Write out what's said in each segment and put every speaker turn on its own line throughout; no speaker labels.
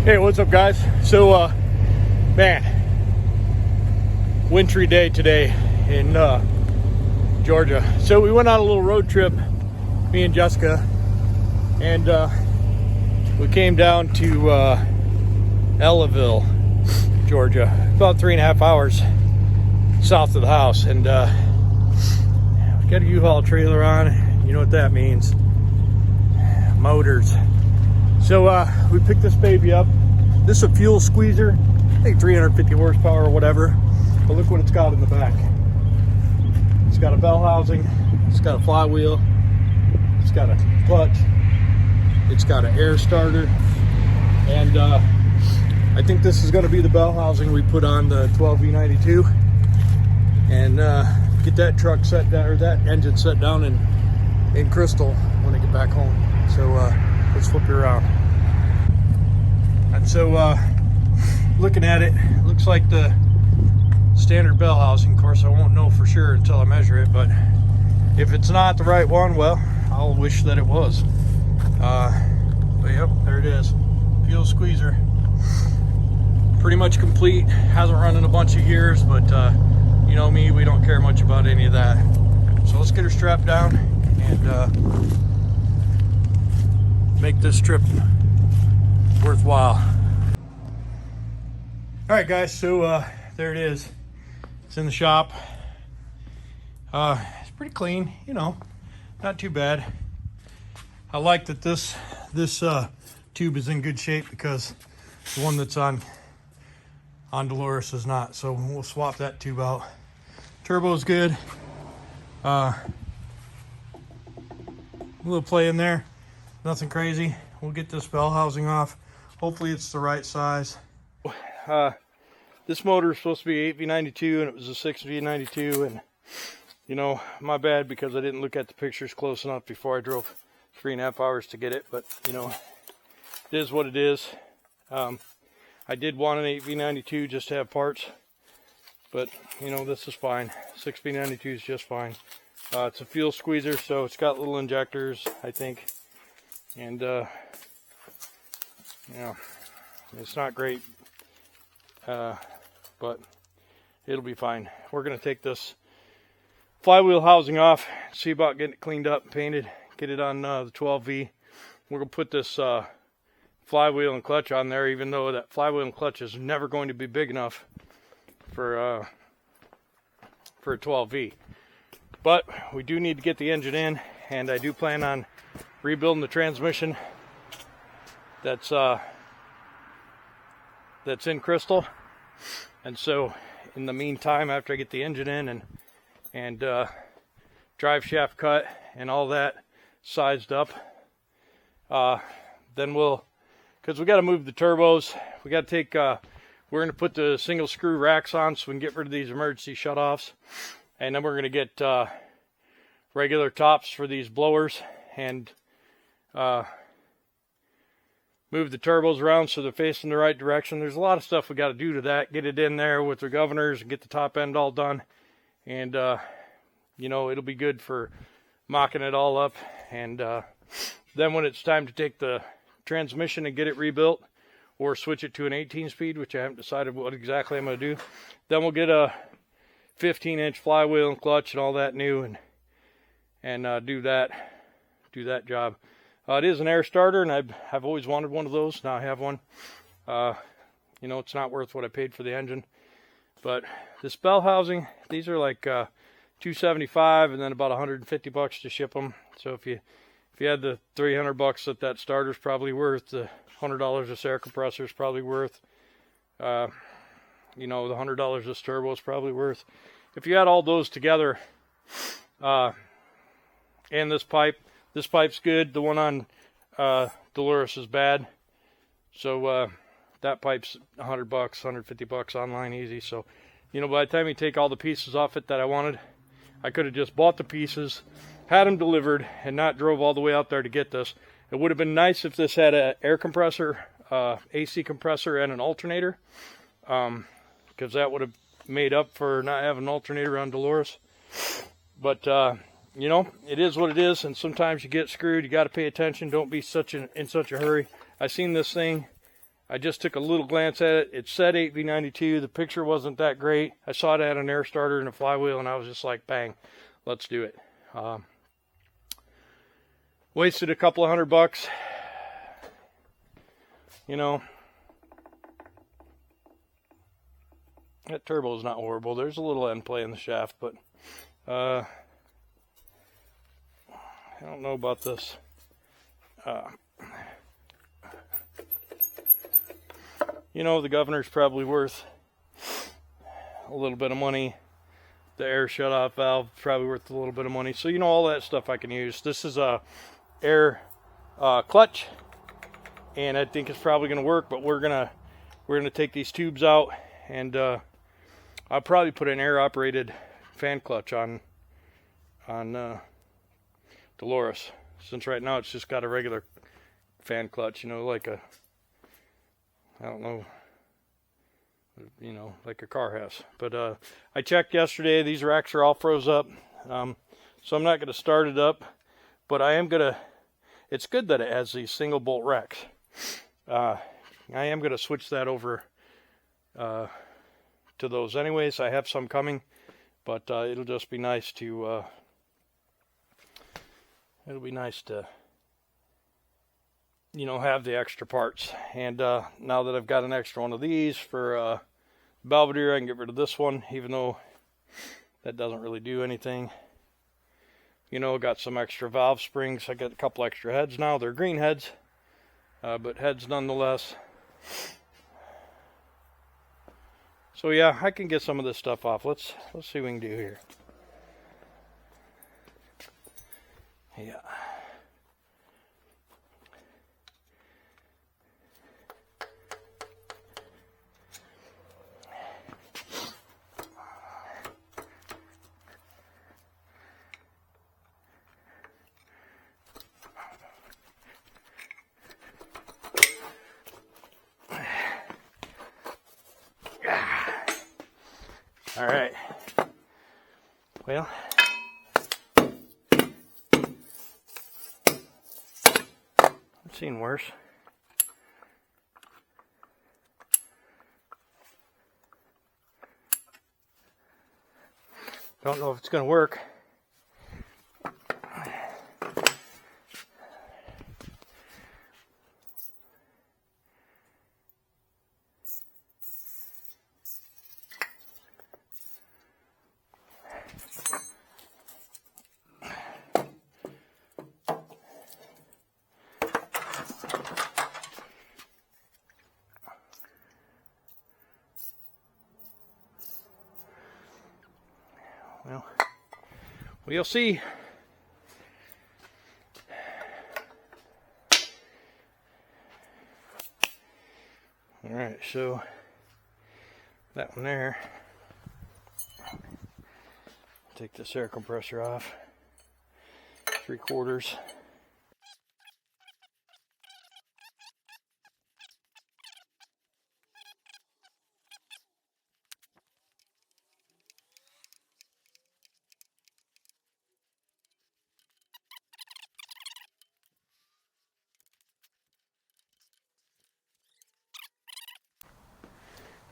Hey, what's up, guys? So, man, wintry day today in Georgia. So we went on a little road trip, me and Jessica, and we came down to Ellaville, Georgia, about 3.5 hours south of the house, and we got a U-Haul trailer on. You know what that means? Motors. So we picked this baby up. This is a fuel squeezer, I think 350 horsepower or whatever, but look what it's got in the back. It's got a bell housing, it's got a flywheel, it's got a clutch, it's got an air starter, and I think this is going to be the bell housing we put on the 12V92 and get that truck set down, or that engine set down in Krystal when I get back home. So let's flip it around. And so looking at it, looks like the standard bell housing. Of course, I won't know for sure until I measure it, but if it's not the right one, well, I'll wish that it was. But yep, there it is. Fuel squeezer. Pretty much complete. Hasn't run in a bunch of years, but you know me, we don't care much about any of that. So let's get her strapped down and make this trip worthwhile. All right, guys, so there it is. It's in the shop. It's pretty clean, you know, not too bad. I like that this tube is in good shape, because the one that's on Dolores is not. So we'll swap that tube out. Turbo's good. A little play in there, nothing crazy. We'll get this bell housing off. Hopefully it's the right size. This motor is supposed to be 8V92 and it was a 6V92, and you know, my bad, because I didn't look at the pictures close enough before I drove 3.5 hours to get it, but you know, it is what it is. I did want an 8V92 just to have parts, but you know, this is fine. 6V92 is just fine. It's a fuel squeezer, so it's got little injectors, I think, and you know, it's not great, but it'll be fine. We're going to take this flywheel housing off, see about getting it cleaned up and painted, get it on the 12V. We're going to put this flywheel and clutch on there, even though that flywheel and clutch is never going to be big enough for a 12V. But we do need to get the engine in, and I do plan on rebuilding the transmission that's in Krystal. And so in the meantime, after I get the engine in and drive shaft cut and all that sized up, then we'll, because we got to move the turbos, we got to take we're going to put the single screw racks on so we can get rid of these emergency shutoffs, and then we're going to get regular tops for these blowers and move the turbos around so they're facing the right direction. There's a lot of stuff we got to do to that, get it in there with the governors and get the top end all done, and you know, it'll be good for mocking it all up. And then when it's time to take the transmission and get it rebuilt, or switch it to an 18-speed, which I haven't decided what exactly I'm going to do, then we'll get a 15-inch flywheel and clutch and all that new, and do that job. It is an air starter, and I've always wanted one of those. Now I have one. You know, it's not worth what I paid for the engine. But this bell housing, these are like $275, and then about $150 to ship them. So if you had the $300 that starter's probably worth, the $100 this air compressor is probably worth, you know, the $100 this turbo is probably worth. If you add all those together, and this pipe's good. The one on Dolores is bad. So that pipe's $100, $150 online easy. So, you know, by the time you take all the pieces off it that I wanted, I could have just bought the pieces, had them delivered, and not drove all the way out there to get this. It would have been nice if this had an air compressor, AC compressor, and an alternator, because that would have made up for not having an alternator on Dolores. But you know, it is what it is, and sometimes you get screwed. You got to pay attention. Don't be in such a hurry. I seen this thing I just took a little glance at it. It said 8V92. The picture wasn't that great. I saw it had an air starter and a flywheel, and I was just like, bang, let's do it. Wasted a couple of $100. You know, that turbo is not horrible. There's a little end play in the shaft, but I don't know about this. You know, the governor's probably worth a little bit of money. The air shutoff valve probably worth a little bit of money. So, you know, all that stuff I can use. This is a air clutch, and I think it's probably going to work. But we're gonna take these tubes out, and I'll probably put an air operated fan clutch on Dolores, since right now it's just got a regular fan clutch. You know, like a, I don't know, you know, like a car has. But I checked yesterday. These racks are all froze up. So I'm not going to start it up. But I am going to, it's good that it has these single bolt racks. I am going to switch that over to those anyways. I have some coming. But it'll just be nice to, you know, have the extra parts. And now that I've got an extra one of these for Belvedere, I can get rid of this one, even though that doesn't really do anything. You know, got some extra valve springs. I got a couple extra heads now. They're green heads, but heads nonetheless. So yeah, I can get some of this stuff off. Let's see what we can do here. Yeah. All right. Well, I've seen worse. Don't know if it's going to work. Well, we'll see. All right, so that one there. Take this air compressor off. 3/4.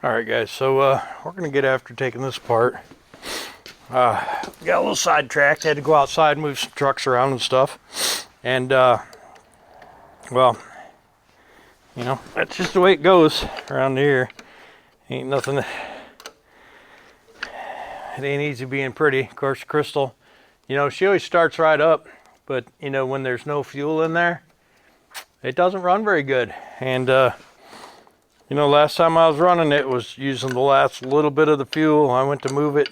All right, guys, so we're gonna get after taking this apart. Got a little sidetracked, had to go outside and move some trucks around and stuff. And well, you know, that's just the way it goes around here. Ain't nothing, it ain't easy being pretty. Of course, Krystal, you know, she always starts right up, but you know, when there's no fuel in there, it doesn't run very good. And you know, last time I was running it was using the last little bit of the fuel. I went to move it.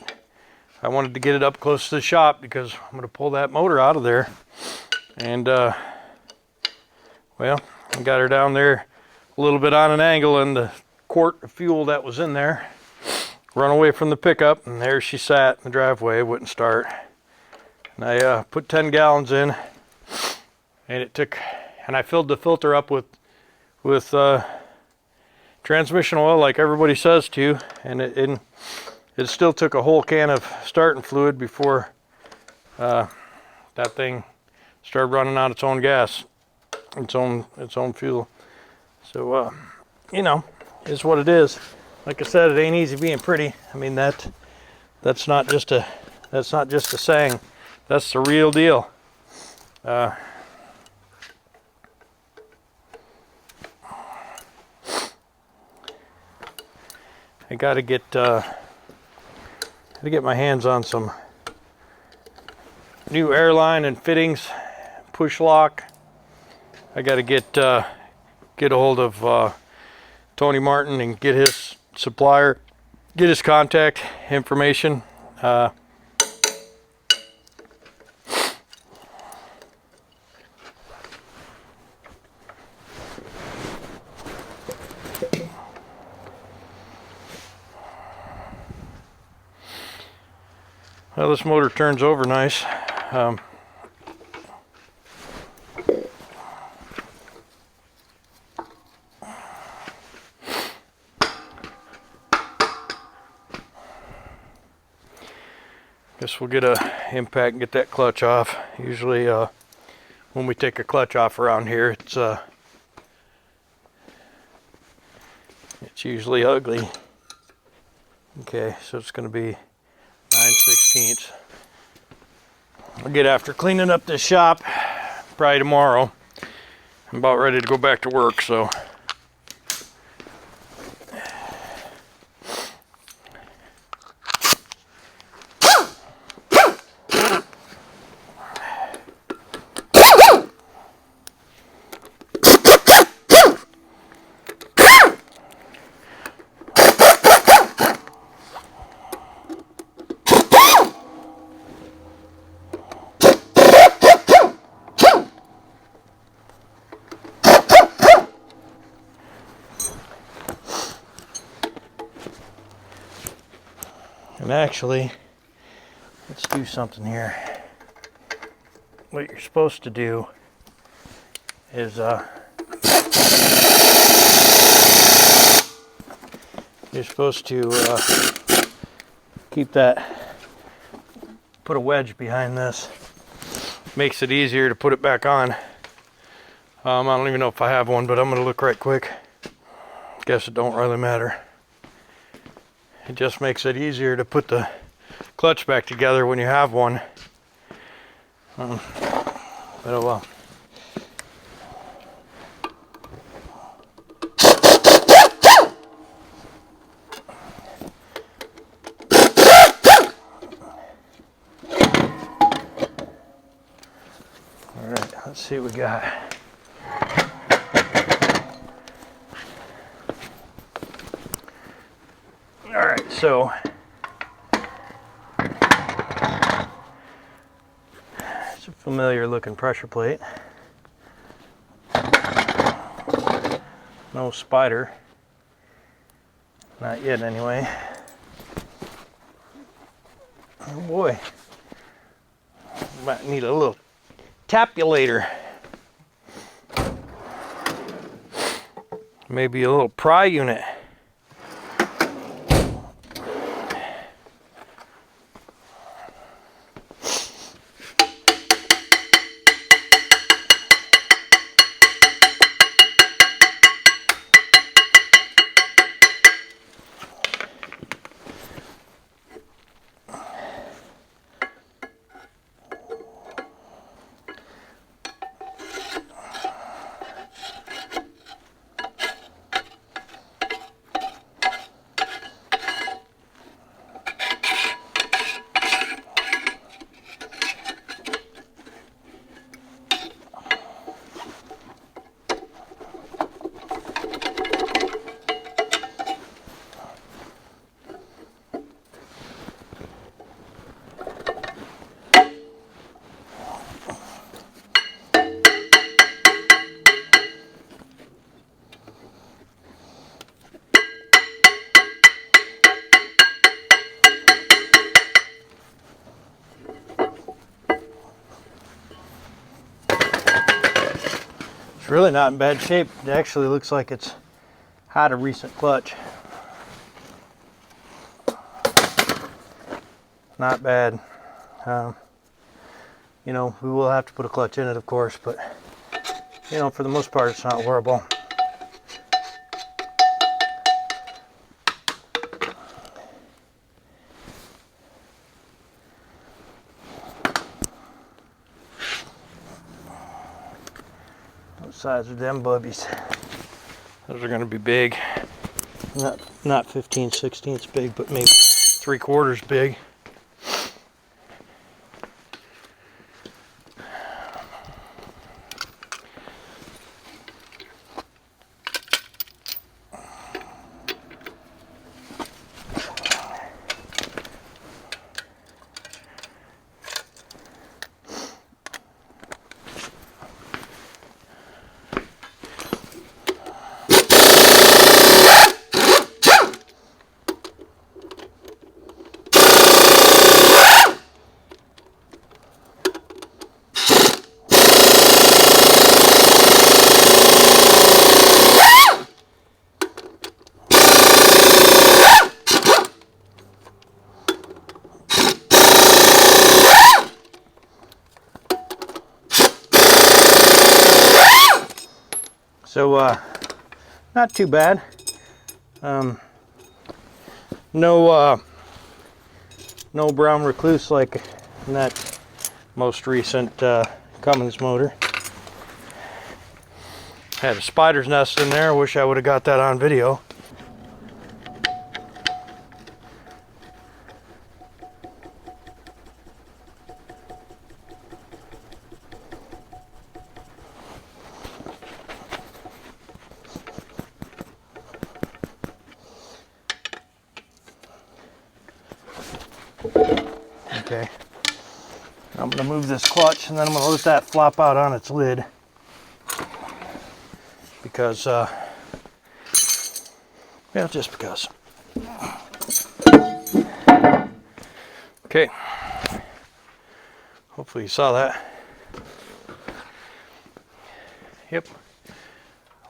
I wanted to get it up close to the shop because I'm going to pull that motor out of there. And, well, I got her down there a little bit on an angle, and the quart of fuel that was in there run away from the pickup, and there she sat in the driveway, wouldn't start. And I put 10 gallons in, and it took, and I filled the filter up with transmission oil like everybody says to, and it still took a whole can of starting fluid before that thing started running out its own gas, its own fuel. So you know, is what it is. Like I said, it ain't easy being pretty. I mean, that's not just a saying. That's the real deal. I gotta get my hands on some new airline and fittings, push lock. I gotta get a hold of Tony Martin and get his supplier, get his contact information. Well, this motor turns over nice. Guess we'll get a impact and get that clutch off. Usually when we take a clutch off around here, it's usually ugly. Okay, so it's going to be 9/16. I'll get after cleaning up this shop probably tomorrow. I'm about ready to go back to work, so and actually, let's do something here. What you're supposed to do is you're supposed to keep that, put a wedge behind this. Makes it easier to put it back on. I don't even know if I have one, but I'm gonna look right quick. Guess it don't really matter. It just makes it easier to put the clutch back together when you have one. But oh well. All right, let's see what we got. Alright, so it's a familiar looking pressure plate. No spider. Not yet anyway. Oh boy. Might need a little tapulator. Maybe a little pry unit. It's really not in bad shape. It actually looks like it's had a recent clutch. Not bad. You know, we will have to put a clutch in it, of course, but you know, for the most part, it's not horrible. size of them bubbies. Those are going to be big. Not 15/16 big, but maybe 3/4 big. So not too bad. No brown recluse like in that most recent Cummins motor. Had a spider's nest in there. Wish I would have got that on video. Okay, I'm going to move this clutch and then I'm going to let that flop out on its lid because, well, just because. Okay, hopefully you saw that. Yep,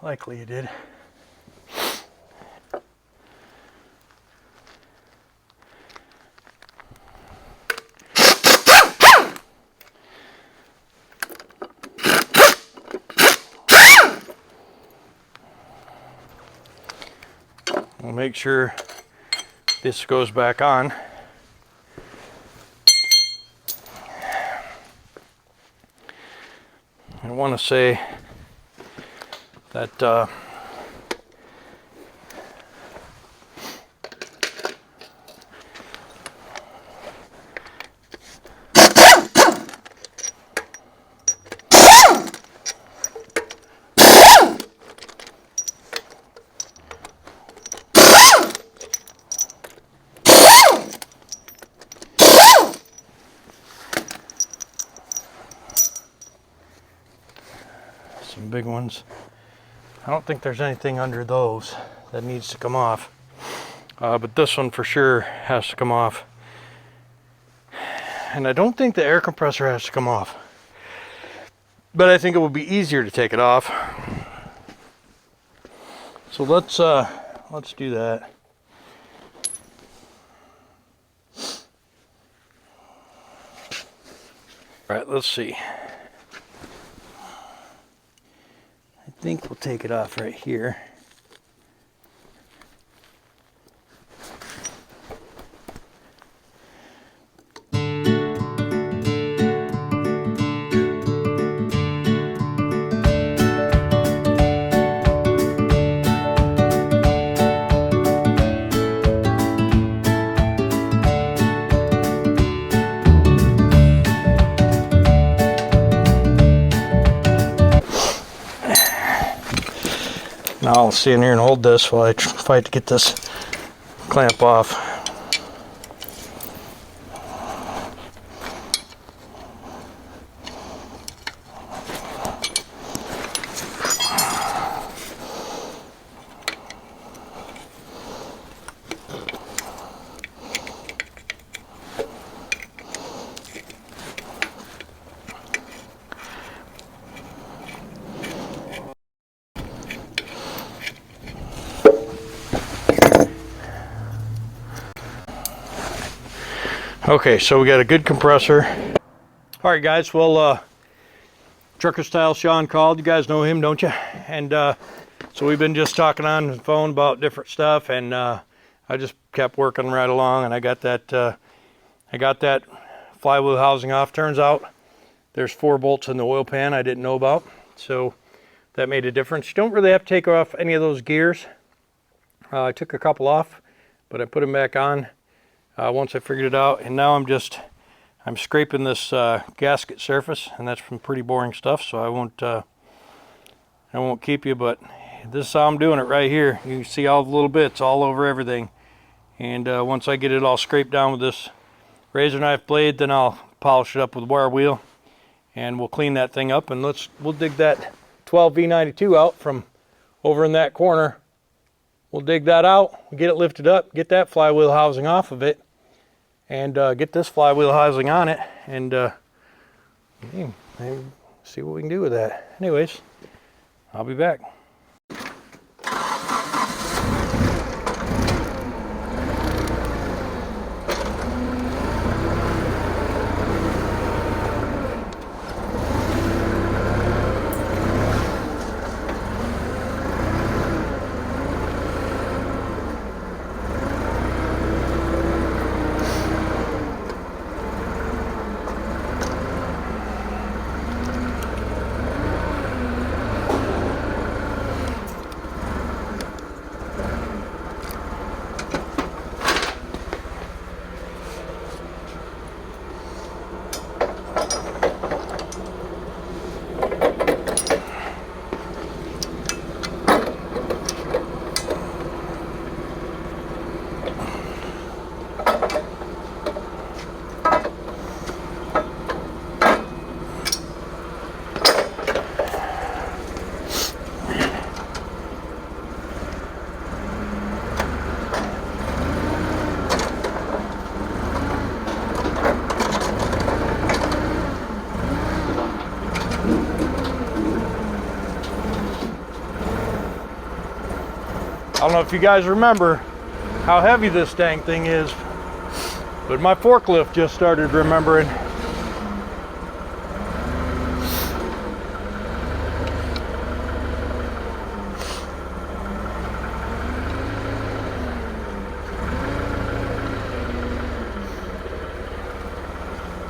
likely you did. We'll make sure this goes back on. I want to say that some big ones. I don't think there's anything under those that needs to come off, but this one for sure has to come off, and I don't think the air compressor has to come off, but I think it would be easier to take it off. So let's do that. All right, let's see. I think we'll take it off right here. Now I'll stand here and hold this while I fight to get this clamp off. Okay, so we got a good compressor. All right, guys. Well, Trucker Style Sean called. You guys know him, don't you? And so we've been just talking on the phone about different stuff, and I just kept working right along, and I got that flywheel housing off. Turns out there's 4 bolts in the oil pan I didn't know about. So that made a difference. You don't really have to take off any of those gears. I took a couple off, but I put them back on once I figured it out. And now I'm scraping this gasket surface, and that's some pretty boring stuff, so I won't keep you, but this is how I'm doing it right here. You can see all the little bits all over everything. And once I get it all scraped down with this razor knife blade, then I'll polish it up with a wire wheel, and we'll clean that thing up, and we'll dig that 12V92 out from over in that corner. We'll dig that out, get it lifted up, get that flywheel housing off of it, and get this flywheel housing on it, and see what we can do with that. Anyways, I'll be back. I don't know if you guys remember how heavy this dang thing is, but my forklift just started remembering.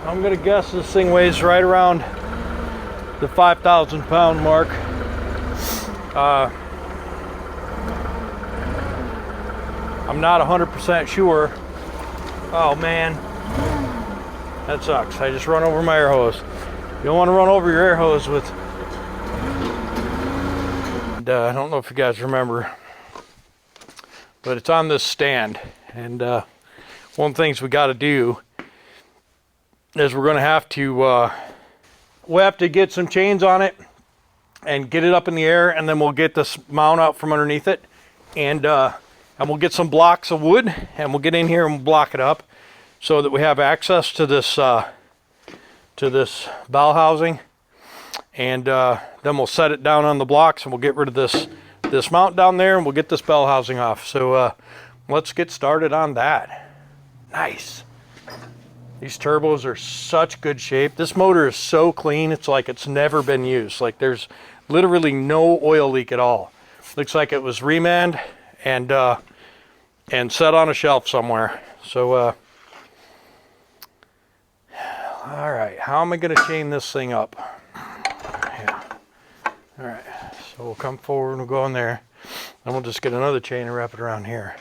I'm gonna guess this thing weighs right around the 5,000 pound mark. I'm not 100% sure. Oh man, that sucks. I just run over my air hose. You don't want to run over your air hose with. And, I don't know if you guys remember, but it's on this stand. And one of the things we got to do is we're going to have to get some chains on it and get it up in the air, and then we'll get this mount out from underneath it, and we'll get some blocks of wood, and we'll get in here and we'll block it up so that we have access to this bell housing, and then we'll set it down on the blocks, and we'll get rid of this mount down there, and we'll get this bell housing off. So let's get started on that. Nice. These turbos are such good shape. This motor is so clean, it's like it's never been used. Like there's literally no oil leak at all. Looks like it was remanned and set on a shelf somewhere. So all right, how am I going to chain this thing up? Yeah. All right, so we'll come forward and we'll go in there, and we'll just get another chain and wrap it around here.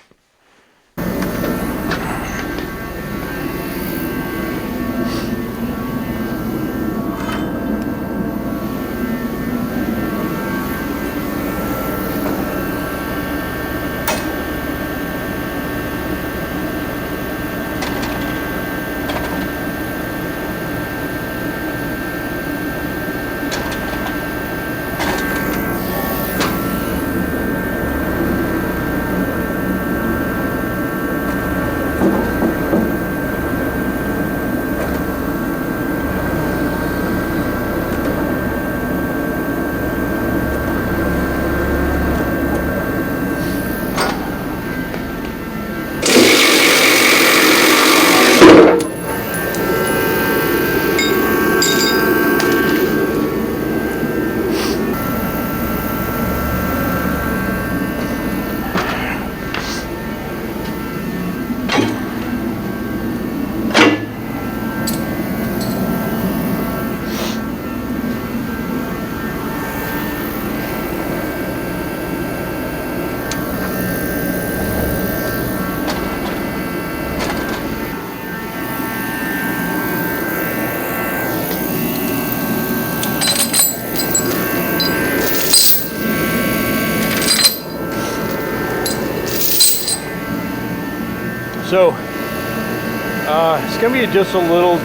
So it's gonna be just a little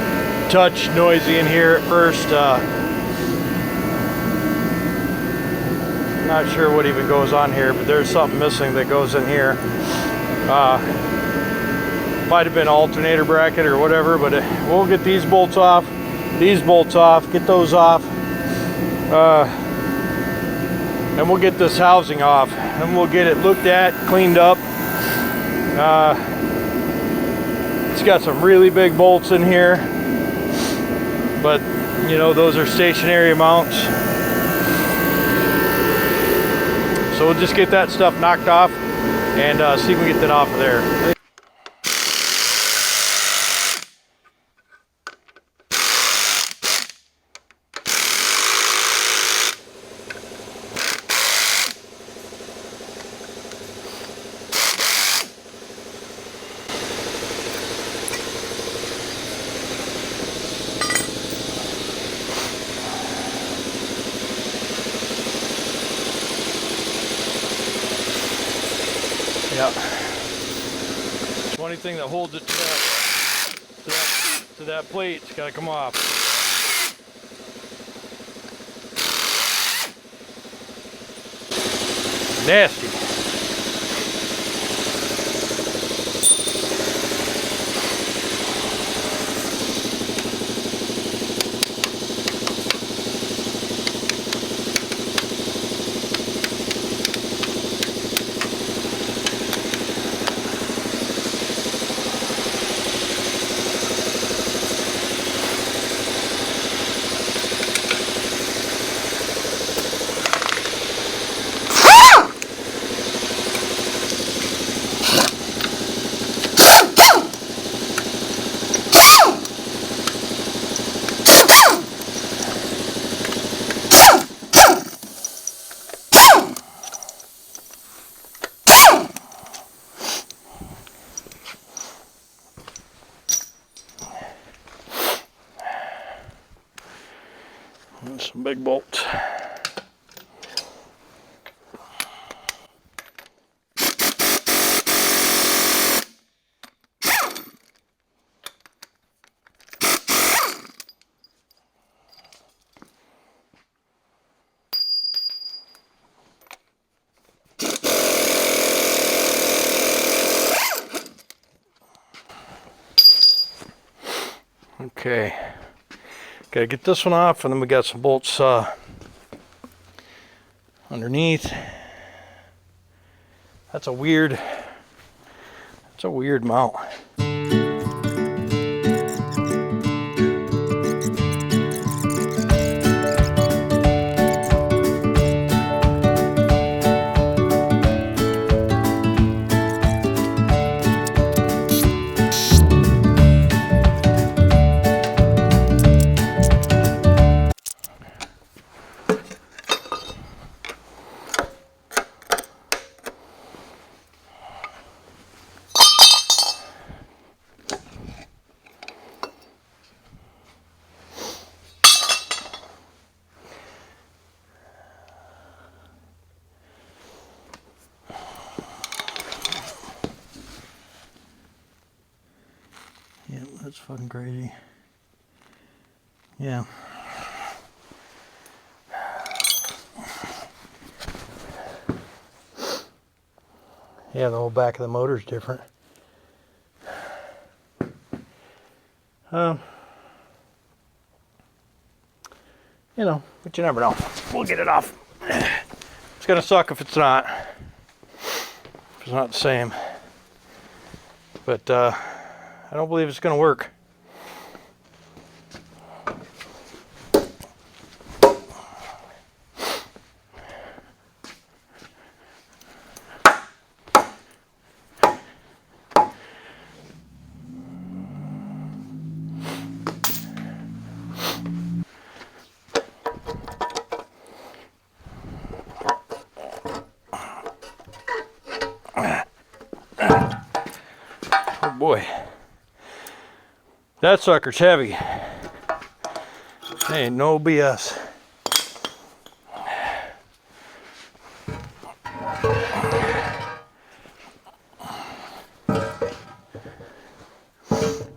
touch noisy in here at first. Not sure what even goes on here, but there's something missing that goes in here. Might have been alternator bracket or whatever, but we'll get these bolts off, get those off, and we'll get this housing off, and we'll get it looked at, cleaned up. It's got some really big bolts in here, but you know, those are stationary mounts. So we'll just get that stuff knocked off and see if we can get that off of there. Yeah. The only thing that holds it to that plate's got to come off. Nasty. Some big bolts. Okay. Gotta get this one off, and then we got some bolts underneath. That's a weird mount. Yeah, that's fucking crazy. Yeah. Yeah, the whole back of the motor is different. You know, but you never know. We'll get it off. It's gonna suck if it's not. If it's not the same. But I don't believe it's gonna work. Oh boy, that sucker's heavy. Ain't no BS.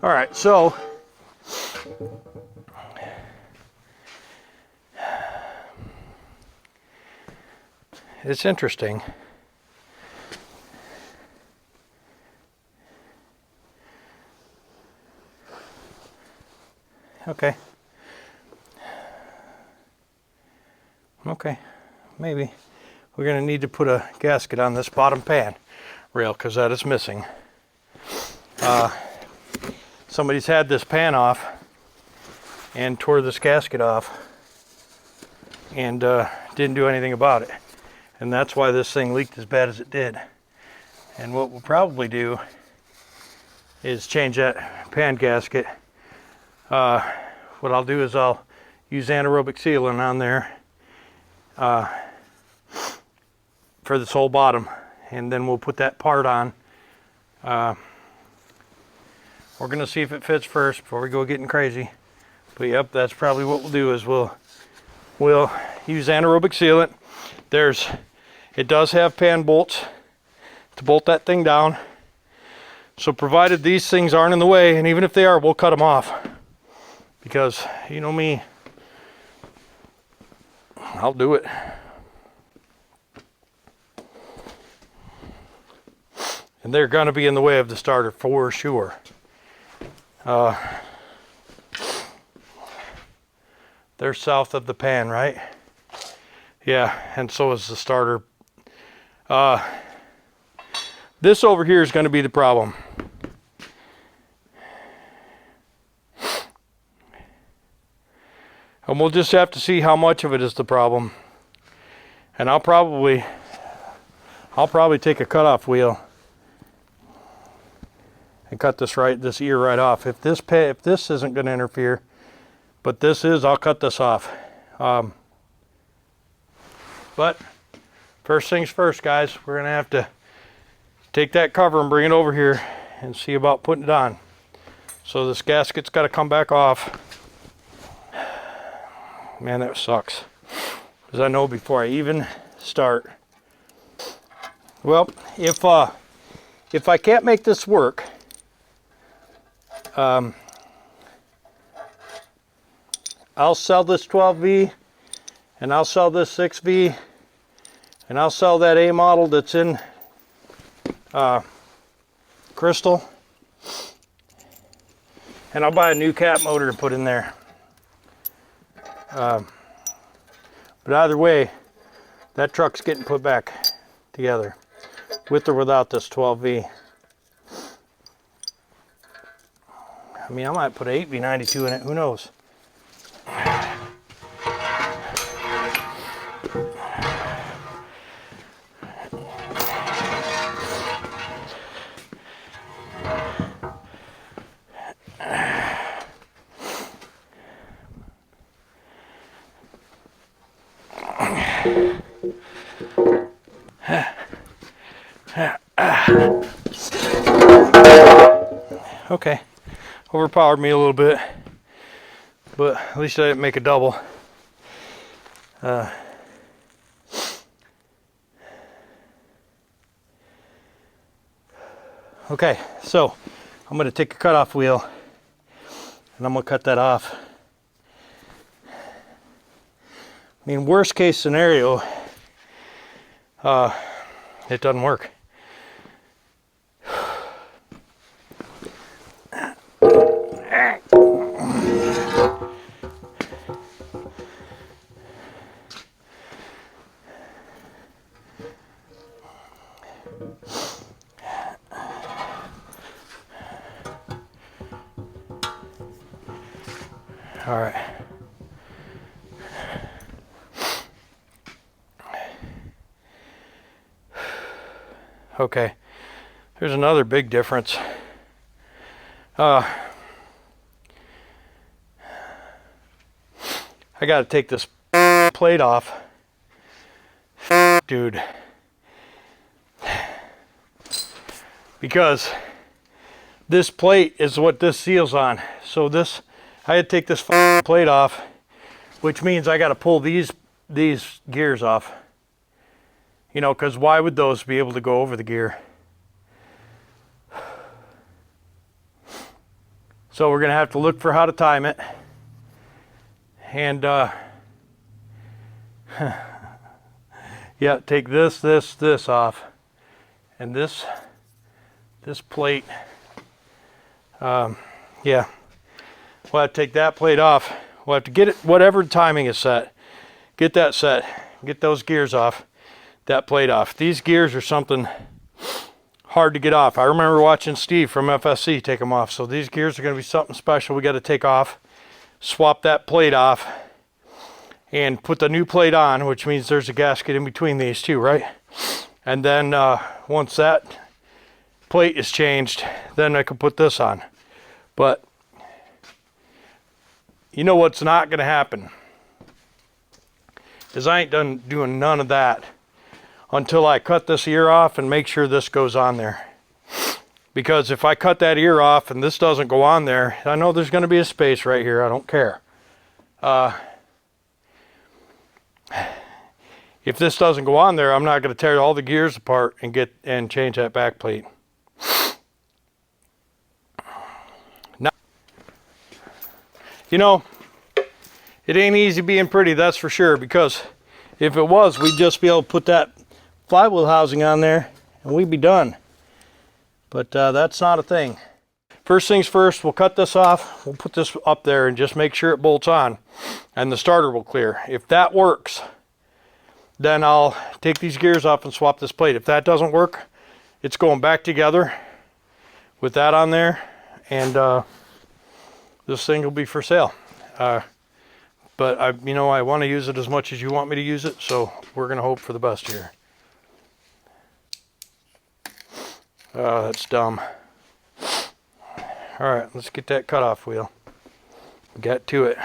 All right, so it's interesting. Okay. Okay, maybe we're going to need to put a gasket on this bottom pan rail because that is missing. Somebody's had this pan off and tore this gasket off and didn't do anything about it. And that's why this thing leaked as bad as it did. And what we'll probably do is change that pan gasket. What I'll do is I'll use anaerobic sealant on there for this whole bottom, and then we'll put that part on. We're gonna see if it fits first before we go getting crazy. But yep, that's probably what we'll do is we'll use anaerobic sealant. It does have pan bolts to bolt that thing down. So provided these things aren't in the way, and even if they are, we'll cut them off. Because you know me, I'll do it. And they're gonna be in the way of the starter for sure. They're south of the pan, right? Yeah, and so is the starter. This over here is going to be the problem. And we'll just have to see how much of it is the problem. And I'll probably take a cutoff wheel and cut this ear right off. If this isn't going to interfere, but this is, I'll cut this off. But first things first, guys, we're going to have to take that cover and bring it over here and see about putting it on. So this gasket's got to come back off. Man, that sucks. Because I know before I even start. Well, if I can't make this work, I'll sell this 12V, and I'll sell this 6V, and I'll sell that A model that's in Krystal, and I'll buy a new cat motor to put in there. But either way, that truck's getting put back together, with or without this 12V. I mean, I might put an 8V92 in it, who knows? Okay, overpowered me a little bit, but at least I didn't make a double. Okay, so I'm going to take a cutoff wheel and I'm going to cut that off. I mean, worst case scenario, it doesn't work. All right. Okay. There's another big difference. I got to take this plate off. Dude. Because this plate is what this seals on. So I had to take this plate off, which means I got to pull these gears off. You know, because why would those be able to go over the gear? So we're gonna have to look for how to time it. And yeah, take this off, and this plate. Yeah, we'll have to take that plate off. We'll have to get it, whatever timing is set, get that set, get those gears off, that plate off. These gears are something hard to get off. I remember watching Steve from FSC take them off. So these gears are going to be something special. We got to take off, swap that plate off, and put the new plate on, which means there's a gasket in between these two, right? And then once that plate is changed, then I can put this on. But you know what's not going to happen is I ain't done doing none of that until I cut this ear off and make sure this goes on there. Because if I cut that ear off and this doesn't go on there, I know there's going to be a space right here. I don't care. If this doesn't go on there, I'm not going to tear all the gears apart and change that back plate. Now, you know, it ain't easy being pretty, that's for sure, because if it was, we'd just be able to put that flywheel housing on there and we'd be done. But that's not a thing. First things first, we'll cut this off. We'll put this up there and just make sure it bolts on and the starter will clear. If that works, then I'll take these gears off and swap this plate. If that doesn't work, it's going back together with that on there, and this thing will be for sale. But I want to use it as much as you want me to use it, so we're going to hope for the best here. Oh, that's dumb. All right, let's get that cutoff wheel. Get to it.